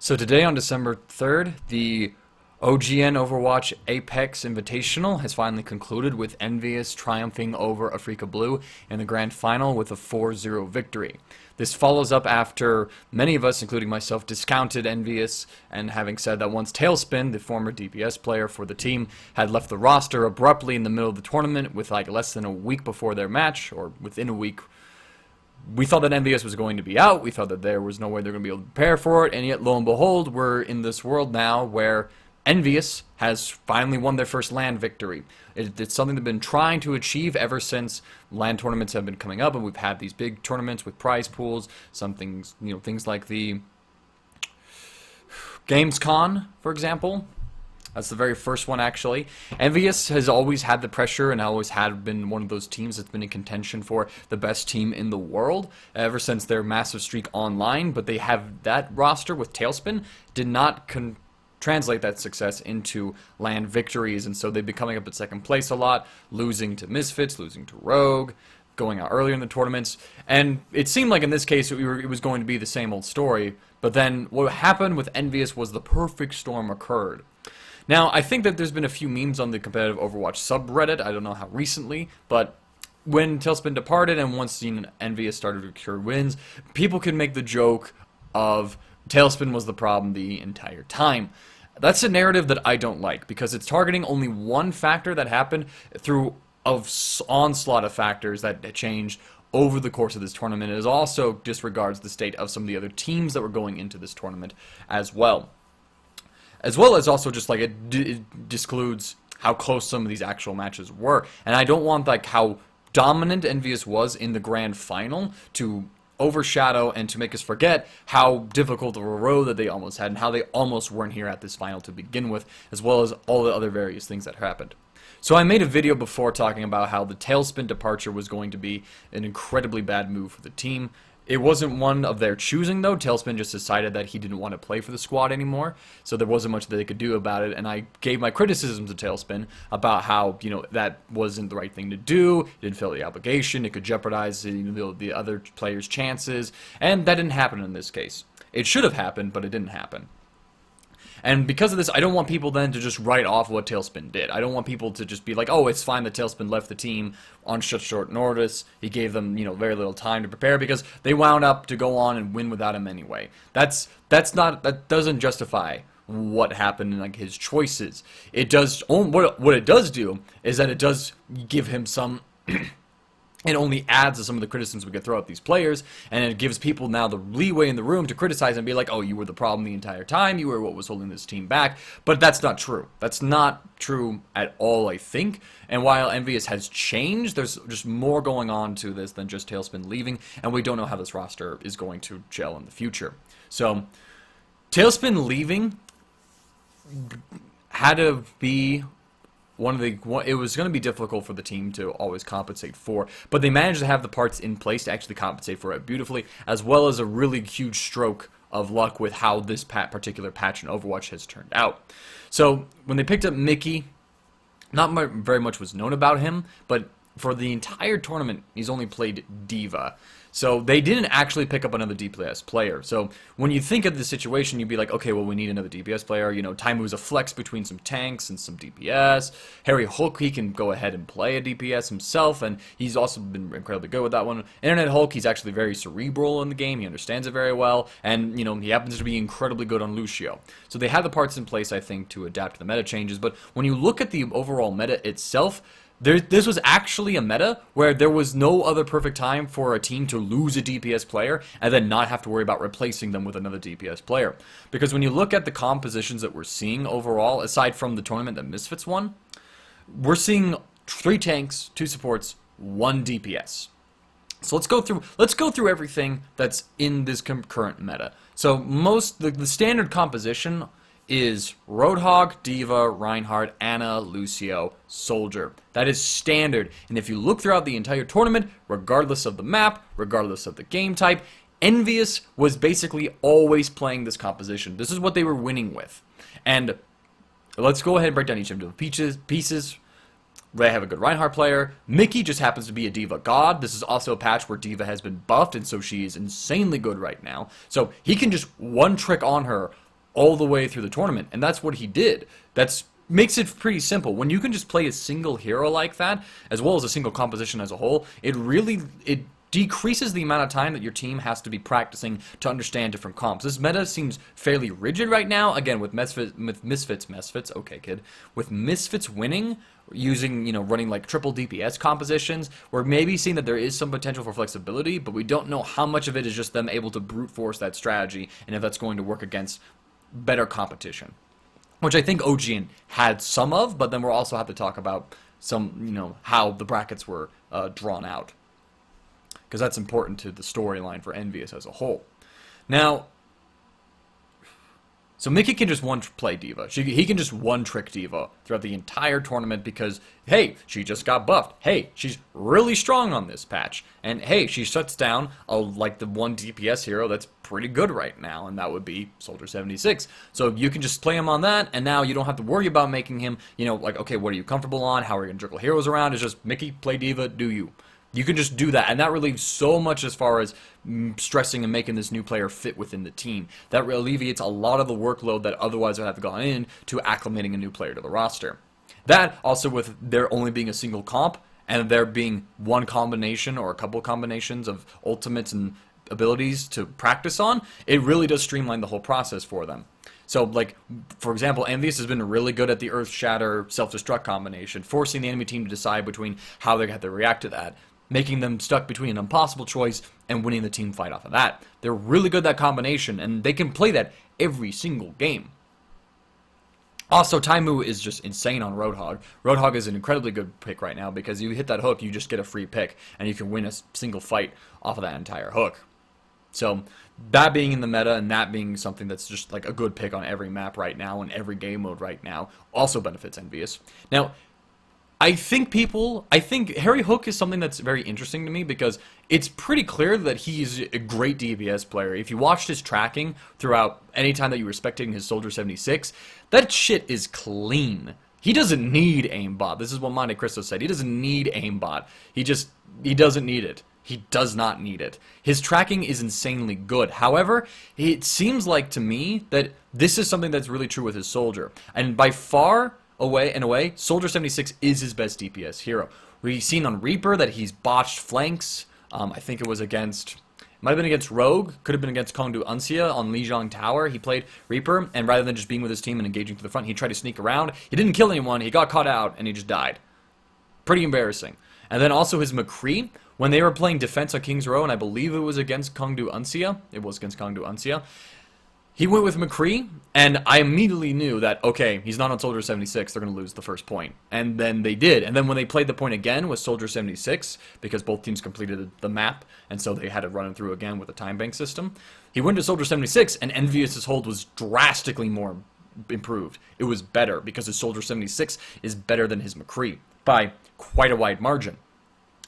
So today on December 3rd, the OGN Overwatch Apex Invitational has finally concluded with Envious triumphing over Africa Blue in the grand final with a 4-0 victory. This follows up after many of us, including myself, discounted Envious, and having said that once TailSpin, the former DPS player for the team, had left the roster abruptly in the middle of the tournament with like less than a week before their match, or within a week, we thought that Envious was going to be out. We thought that there was no way they're going to be able to prepare for it, and yet, lo and behold, we're in this world now where Envious has finally won their first LAN victory. It's something they've been trying to achieve ever since LAN tournaments have been coming up, and we've had these big tournaments with prize pools, some things, things like the Gamescom, for example. That's the very first one, actually. Envious has always had the pressure and always had been one of those teams that's been in contention for the best team in the world ever since their massive streak online, but they have that roster with TailSpin did not translate that success into LAN victories, and so they've been coming up at second place a lot, losing to Misfits, losing to Rogue, going out earlier in the tournaments, and it seemed like in this case it was going to be the same old story, but then what happened with Envious was the perfect storm occurred. Now, I think that there's been a few memes on the competitive Overwatch subreddit, I don't know how recently, but when TailSpin departed and once Envious started to secure wins, people could make the joke of TailSpin was the problem the entire time. That's a narrative that I don't like, because it's targeting only one factor that happened through an onslaught of factors that changed over the course of this tournament. It also disregards the state of some of the other teams that were going into this tournament as well. As well as also just like it discludes how close some of these actual matches were. And I don't want like how dominant Envious was in the grand final to overshadow and to make us forget how difficult of a road that they almost had and how they almost weren't here at this final to begin with, as well as all the other various things that happened. So I made a video before talking about how the TailSpin departure was going to be an incredibly bad move for the team. It wasn't one of their choosing, though. TailSpin just decided that he didn't want to play for the squad anymore, so there wasn't much that they could do about it, and I gave my criticisms to TailSpin about how, that wasn't the right thing to do, it didn't fill the obligation, it could jeopardize the other players' chances, and that didn't happen in this case. It should have happened, but it didn't happen. And because of this, I don't want people then to just write off what TailSpin did. I don't want people to just be like, oh, it's fine that TailSpin left the team on such short notice. He gave them, very little time to prepare because they wound up to go on and win without him anyway. That doesn't justify what happened in like his choices. It does what it does do is that it does give him some it only adds to some of the criticisms we could throw at these players, and it gives people now the leeway in the room to criticize and be like, oh, you were the problem the entire time, you were what was holding this team back, but that's not true. That's not true at all, I think, and while Envious has changed, there's just more going on to this than just TailSpin leaving, and we don't know how this roster is going to gel in the future. So, TailSpin leaving had to be it was going to be difficult for the team to always compensate for, but they managed to have the parts in place to actually compensate for it beautifully, as well as a really huge stroke of luck with how this particular patch in Overwatch has turned out. So when they picked up Mickey, not very much was known about him, but for the entire tournament, he's only played D.Va. So they didn't actually pick up another DPS player. So when you think of the situation, you'd be like, okay, well, we need another DPS player. Taimu's a flex between some tanks and some DPS. Harry Hulk, he can go ahead and play a DPS himself, and he's also been incredibly good with that one. Internet Hulk, he's actually very cerebral in the game. He understands it very well, and, he happens to be incredibly good on Lucio. So they had the parts in place, I think, to adapt to the meta changes. But when you look at the overall meta itself, this was actually a meta where there was no other perfect time for a team to lose a DPS player and then not have to worry about replacing them with another DPS player. Because when you look at the compositions that we're seeing overall, aside from the tournament that Misfits won, we're seeing 3 tanks, 2 supports, 1 DPS. So let's go through everything that's in this current meta. So the standard composition is Roadhog, D.Va, Reinhardt, Ana, Lucio, Soldier. That is standard, and if you look throughout the entire tournament, regardless of the map, regardless of the game type, Envious was basically always playing this composition. This is what they were winning with. And let's go ahead and break down each of the pieces. They have a good Reinhardt player. Mickey just happens to be a D.Va god. This is also a patch where D.Va has been buffed, and so she is insanely good right now. So he can just one trick on her all the way through the tournament, and that's what he did. That's makes it pretty simple. When you can just play a single hero like that, as well as a single composition as a whole, it decreases the amount of time that your team has to be practicing to understand different comps. This meta seems fairly rigid right now. Again, with Misfits, okay, kid. With Misfits winning, using, running like triple DPS compositions, we're maybe seeing that there is some potential for flexibility, but we don't know how much of it is just them able to brute force that strategy, and if that's going to work against better competition. Which I think OGN had some of, but then we'll also have to talk about some, how the brackets were drawn out. Because that's important to the storyline for Envious as a whole. Now, so Mickey can just one-play D.Va. He can just one-trick D.Va throughout the entire tournament because, hey, she just got buffed. Hey, she's really strong on this patch. And, hey, she shuts down, like, the one DPS hero that's pretty good right now, and that would be Soldier 76. So you can just play him on that, and now you don't have to worry about making him, like, okay, what are you comfortable on? How are you going to juggle heroes around? It's just, Mickey, play D.Va, do you. You can just do that, and that relieves so much as far as stressing and making this new player fit within the team. That alleviates a lot of the workload that otherwise would have gone in to acclimating a new player to the roster. That, also with there only being a single comp, and there being one combination or a couple combinations of ultimates and abilities to practice on, it really does streamline the whole process for them. So, like, for example, Envious has been really good at the Earth Shatter self-destruct combination, forcing the enemy team to decide between how they have to react to that, making them stuck between an impossible choice and winning the team fight off of that. They're really good at that combination, and they can play that every single game. Also, Taimu is just insane on Roadhog. Roadhog is an incredibly good pick right now because you hit that hook, you just get a free pick, and you can win a single fight off of that entire hook. So, that being in the meta and that being something that's just like a good pick on every map right now and every game mode right now also benefits Envious. Now, I think Harry Hook is something that's very interesting to me because it's pretty clear that he's a great DPS player. If you watched his tracking throughout any time that you were spectating his Soldier 76, that shit is clean. He doesn't need aimbot. This is what Monte Cristo said. He doesn't need aimbot. He doesn't need it. He does not need it. His tracking is insanely good. However, it seems like to me that this is something that's really true with his Soldier. And by far away, Soldier 76 is his best DPS hero. We've seen on Reaper that he's botched flanks. I think it was might have been against Rogue, could have been against Kongdu Uncia on Lijiang Tower. He played Reaper, and rather than just being with his team and engaging to the front, he tried to sneak around. He didn't kill anyone, he got caught out, and he just died. Pretty embarrassing. And then also his McCree, when they were playing defense on King's Row, and I believe it was against Kongdu Uncia. It was against Kongdu Uncia. He went with McCree, and I immediately knew that, okay, he's not on Soldier 76, they're going to lose the first point. And then they did. And then when they played the point again with Soldier 76, because both teams completed the map, and so they had to run it through again with a time bank system, he went to Soldier 76, and Envious' hold was drastically more improved. It was better, because his Soldier 76 is better than his McCree by quite a wide margin.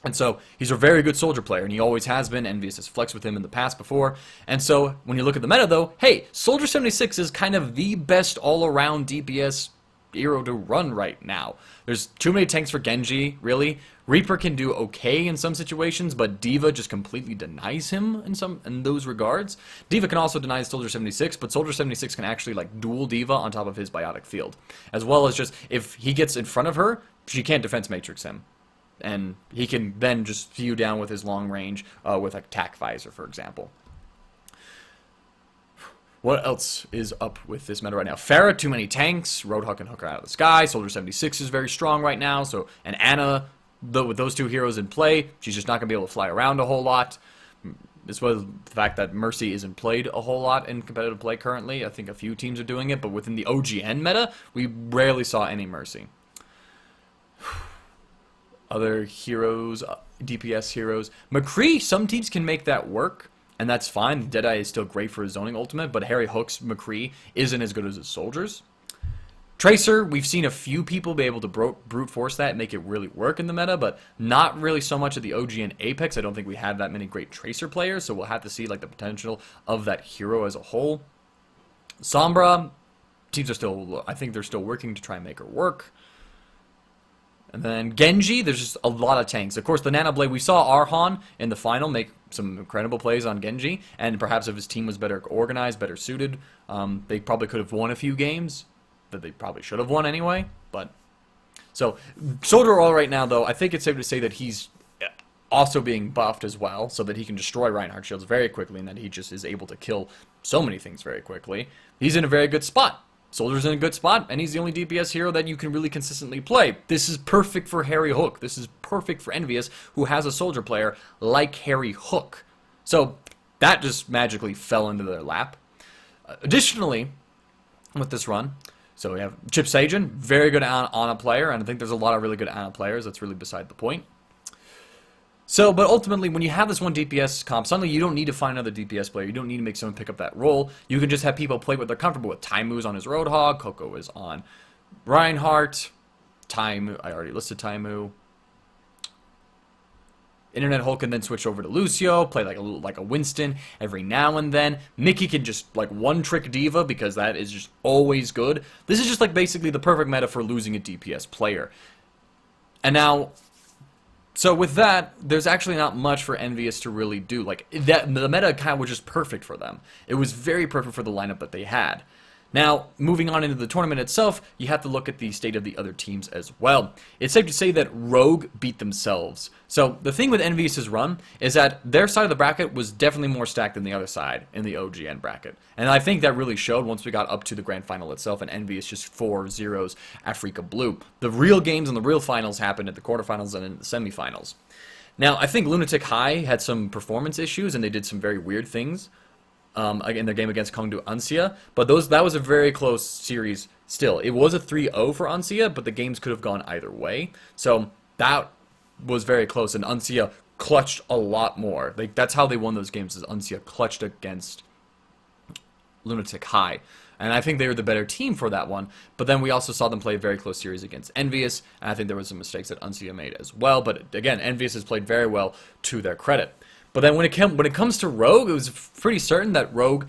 And so, he's a very good Soldier player, and he always has been. Envious has flexed with him in the past before. And so, when you look at the meta, though, hey, Soldier 76 is kind of the best all-around DPS hero to run right now. There's too many tanks for Genji, really. Reaper can do okay in some situations, but D.Va just completely denies him in those regards. D.Va can also deny Soldier 76, but Soldier 76 can actually, like, duel D.Va on top of his biotic field. As well as just, if he gets in front of her, she can't defense matrix him. And he can then just view down with his long range with attack visor, for example. What else is up with this meta right now? Pharah, too many tanks. Roadhog can hook her out of the sky. Soldier 76 is very strong right now. And Anna, with those two heroes in play, she's just not going to be able to fly around a whole lot. As well as the fact that Mercy isn't played a whole lot in competitive play currently. I think a few teams are doing it, but within the OGN meta, we rarely saw any Mercy. Other heroes, DPS heroes. McCree, some teams can make that work, and that's fine. Deadeye is still great for his zoning ultimate, but Harry Hook's McCree isn't as good as his Soldiers. Tracer, we've seen a few people be able to brute force that and make it really work in the meta, but not really so much at the OG and Apex. I don't think we have that many great Tracer players, so we'll have to see like the potential of that hero as a whole. Sombra, teams are still, I think they're still working to try and make her work. And then Genji, there's just a lot of tanks. Of course, the Nano Blade, we saw Arhan in the final make some incredible plays on Genji, and perhaps if his team was better organized, better suited, they probably could have won a few games that they probably should have won anyway. But so Soldier all right now, though, I think it's safe to say that he's also being buffed as well, so that he can destroy Reinhardt shields very quickly, and that he just is able to kill so many things very quickly. He's in a very good spot. Soldier's in a good spot, and he's the only DPS hero that you can really consistently play. This is perfect for Harry Hook. This is perfect for Envious, who has a Soldier player like Harry Hook. So that just magically fell into their lap. Additionally, with this run, so we have Chip Sajin, very good Ana player, and I think there's a lot of really good Ana players. That's really beside the point. So, but ultimately, when you have this one DPS comp, suddenly you don't need to find another DPS player. You don't need to make someone pick up that role. You can just have people play what they're comfortable with. Taimu's on his Roadhog. Coco is on Reinhardt. Taimu, I already listed Taimu. Internet Hulk can then switch over to Lucio, play like a Winston every now and then. Mickey can just like one-trick Diva because that is just always good. This is just like basically the perfect meta for losing a DPS player. And now, so with that, there's actually not much for Envious to really do. Like, the meta kind of was just perfect for them. It was very perfect for the lineup that they had. Now, moving on into the tournament itself, you have to look at the state of the other teams as well. It's safe to say that Rogue beat themselves. So, the thing with Envious's run is that their side of the bracket was definitely more stacked than the other side in the OGN bracket. And I think that really showed once we got up to the grand final itself, and Envious just 4-0 Africa Blue. The real games and the real finals happened at the quarterfinals and in the semifinals. Now, I think Lunatic High had some performance issues, and they did some very weird things in their game against Kongdu Uncia, but that was a very close series still. It was a 3-0 for Uncia, but the games could have gone either way. So that was very close, and Uncia clutched a lot more. That's how they won those games, is Uncia clutched against Lunatic High. And I think they were the better team for that one, but then we also saw them play a very close series against Envious, and I think there were some mistakes that Uncia made as well, but again, Envious has played very well to their credit. But then when it comes to Rogue, it was pretty certain that Rogue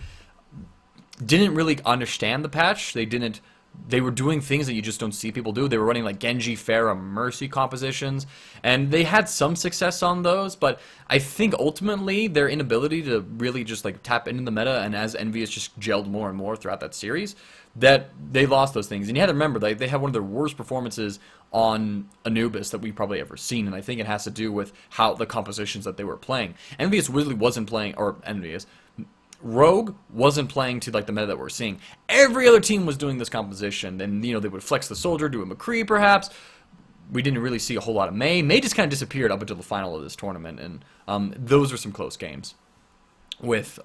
didn't really understand the patch. They were doing things that you just don't see people do. They were running like Genji, Pharah, Mercy compositions, and they had some success on those, but I think ultimately their inability to really just like tap into the meta, and as Envious just gelled more and more throughout that series, that they lost those things. And you have to remember, they had one of their worst performances on Anubis that we've probably ever seen, and I think it has to do with how the compositions that they were playing. Envious really wasn't playing, or Envious, Rogue wasn't playing to like the meta that we're seeing. Every other team was doing this composition, and they would flex the Soldier, do a McCree perhaps. We didn't really see a whole lot of Mei. Mei just kind of disappeared up until the final of this tournament, and those were some close games with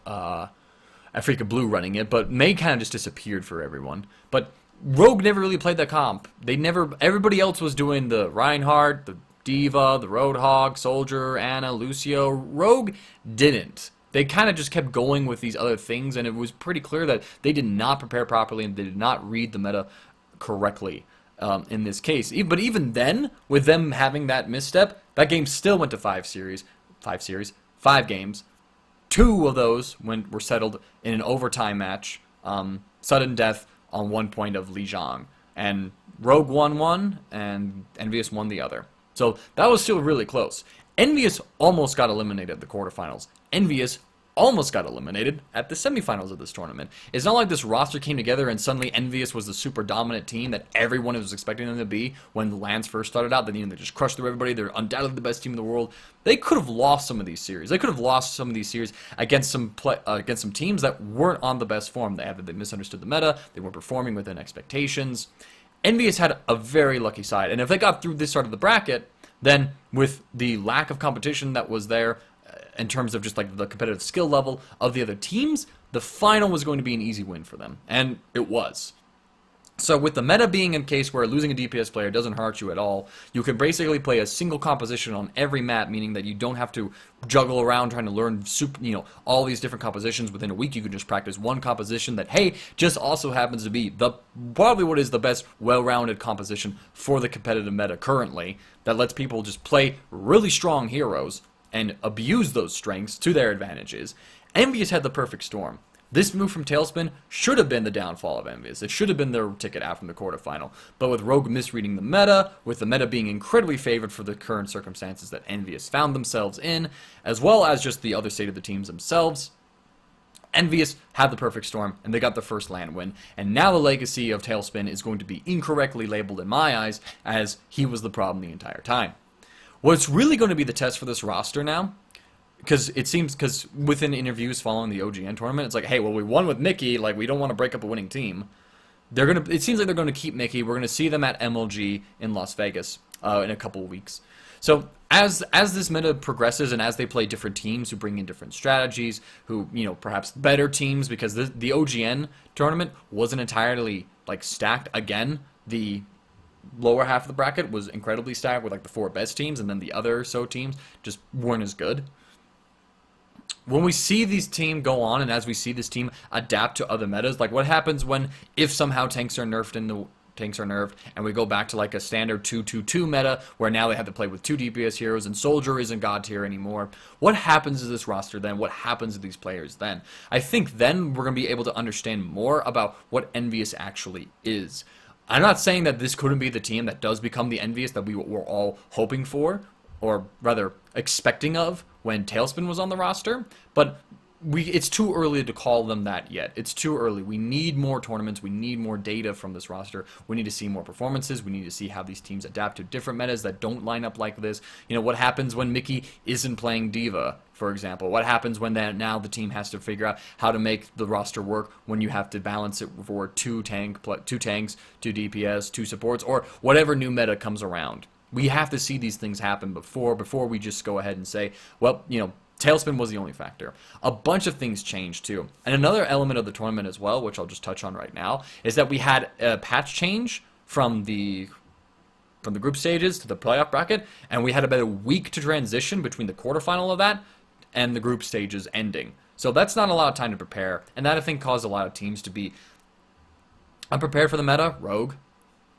Africa Blue running it, but Mei kind of just disappeared for everyone. But Rogue never really played that comp. Everybody else was doing the Reinhardt, the Diva, the Roadhog, Soldier, Ana, Lucio. Rogue didn't. They kind of just kept going with these other things, and it was pretty clear that they did not prepare properly and they did not read the meta correctly in this case. But even then, with them having that misstep, that game still went to 5 games. 2 of those were settled in an overtime match, sudden death on 1 point of Li Zhang. And Rogue won one, and Envious won the other. So that was still really close. Envious almost got eliminated at the quarterfinals. Envious almost got eliminated at the semifinals of this tournament. It's not like this roster came together and suddenly Envious was the super dominant team that everyone was expecting them to be when the LANs first started out. They just crushed through everybody. They're undoubtedly the best team in the world. They could have lost some of these series. They could have lost some of these series against some teams that weren't on the best form. They misunderstood the meta. They weren't performing within expectations. Envious had a very lucky side, and if they got through this side of the bracket, then with the lack of competition that was there in terms of just like the competitive skill level of the other teams, the final was going to be an easy win for them, and it was. So with the meta being a case where losing a DPS player doesn't hurt you at all, you can basically play a single composition on every map, meaning that you don't have to juggle around trying to learn all these different compositions within a week. You can just practice one composition that, hey, just also happens to be probably what is the best well-rounded composition for the competitive meta currently, that lets people just play really strong heroes and abuse those strengths to their advantages. Envious had the perfect storm. This move from TailSpin should have been the downfall of Envious. It should have been their ticket out from the quarterfinal. But with Rogue misreading the meta, with the meta being incredibly favored for the current circumstances that Envious found themselves in, as well as just the other state of the teams themselves, Envious had the perfect storm, and they got the first LAN win. And now the legacy of TailSpin is going to be incorrectly labeled in my eyes as he was the problem the entire time. What's really going to be the test for this roster now, because it seems, because within interviews following the OGN tournament, it's like, hey, well, we won with Mickey, like, we don't want to break up a winning team. It seems like they're going to keep Mickey. We're going to see them at MLG in Las Vegas in a couple of weeks. So as this meta progresses and as they play different teams who bring in different strategies, who, perhaps better teams, because the OGN tournament wasn't entirely, like, stacked. Again, the lower half of the bracket was incredibly stacked with, like, the 4 best teams, and then the other teams just weren't as good. When we see these teams go on, and as we see this team adapt to other metas, like what happens if somehow tanks are nerfed and we go back to like a standard 2-2-2 meta where now they have to play with 2 DPS heroes and Soldier isn't God tier anymore. What happens to this roster then? What happens to these players then? I think then we're going to be able to understand more about what Envious actually is. I'm not saying that this couldn't be the team that does become the Envious that we were all hoping for, or rather expecting of when TailSpin was on the roster, but it's too early to call them that yet. It's too early. We need more tournaments. We need more data from this roster. We need to see more performances. We need to see how these teams adapt to different metas that don't line up like this. What happens when Mickey isn't playing Diva, for example? What happens when now the team has to figure out how to make the roster work when you have to balance it for 2 tanks, 2 DPS, 2 supports, or whatever new meta comes around? We have to see these things happen before we just go ahead and say, well, TailSpin was the only factor. A bunch of things changed too. And another element of the tournament as well, which I'll just touch on right now, is that we had a patch change from the group stages to the playoff bracket, and we had about a week to transition between the quarterfinal of that and the group stages ending. So that's not a lot of time to prepare, and that I think caused a lot of teams to be unprepared for the meta. Rogue.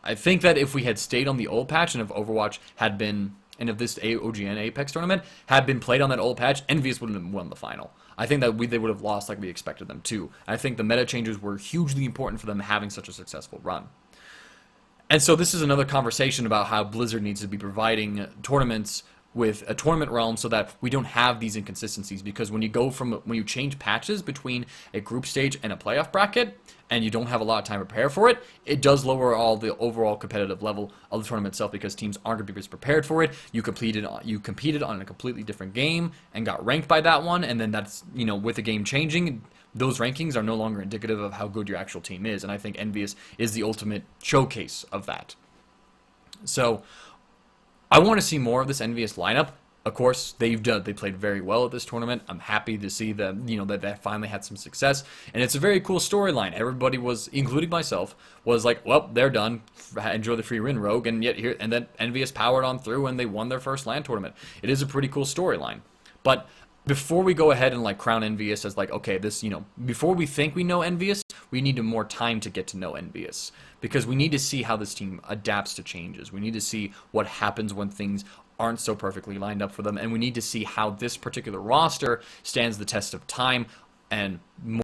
I think that if we had stayed on the old patch and if Overwatch had been, and if this OGN Apex tournament had been played on that old patch, Envious wouldn't have won the final. I think that they would have lost like we expected them to. I think the meta changes were hugely important for them having such a successful run. And so this is another conversation about how Blizzard needs to be providing tournaments with a tournament realm so that we don't have these inconsistencies, because when you change patches between a group stage and a playoff bracket and you don't have a lot of time to prepare for it, it does lower all the overall competitive level of the tournament itself, because teams aren't going to be as prepared for it. You competed on a completely different game and got ranked by that one, and then that's, with the game changing, those rankings are no longer indicative of how good your actual team is, and I think Envious is the ultimate showcase of that. So I want to see more of this Envious lineup. Of course, they played very well at this tournament. I'm happy to see them, that they finally had some success. And it's a very cool storyline. Everybody was, including myself, was like, well, they're done. Enjoy the free win, Rogue. And then Envious powered on through and they won their first LAN tournament. It is a pretty cool storyline. But before we go ahead and crown Envious as okay, this, before we think we know Envious, we need more time to get to know Envious, because we need to see how this team adapts to changes. We need to see what happens when things aren't so perfectly lined up for them, and we need to see how this particular roster stands the test of time and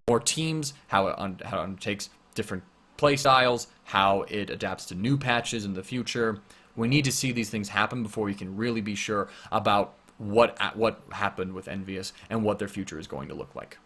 more teams, how it undertakes different play styles, how it adapts to new patches in the future. We need to see these things happen before we can really be sure about what happened with Envious and what their future is going to look like.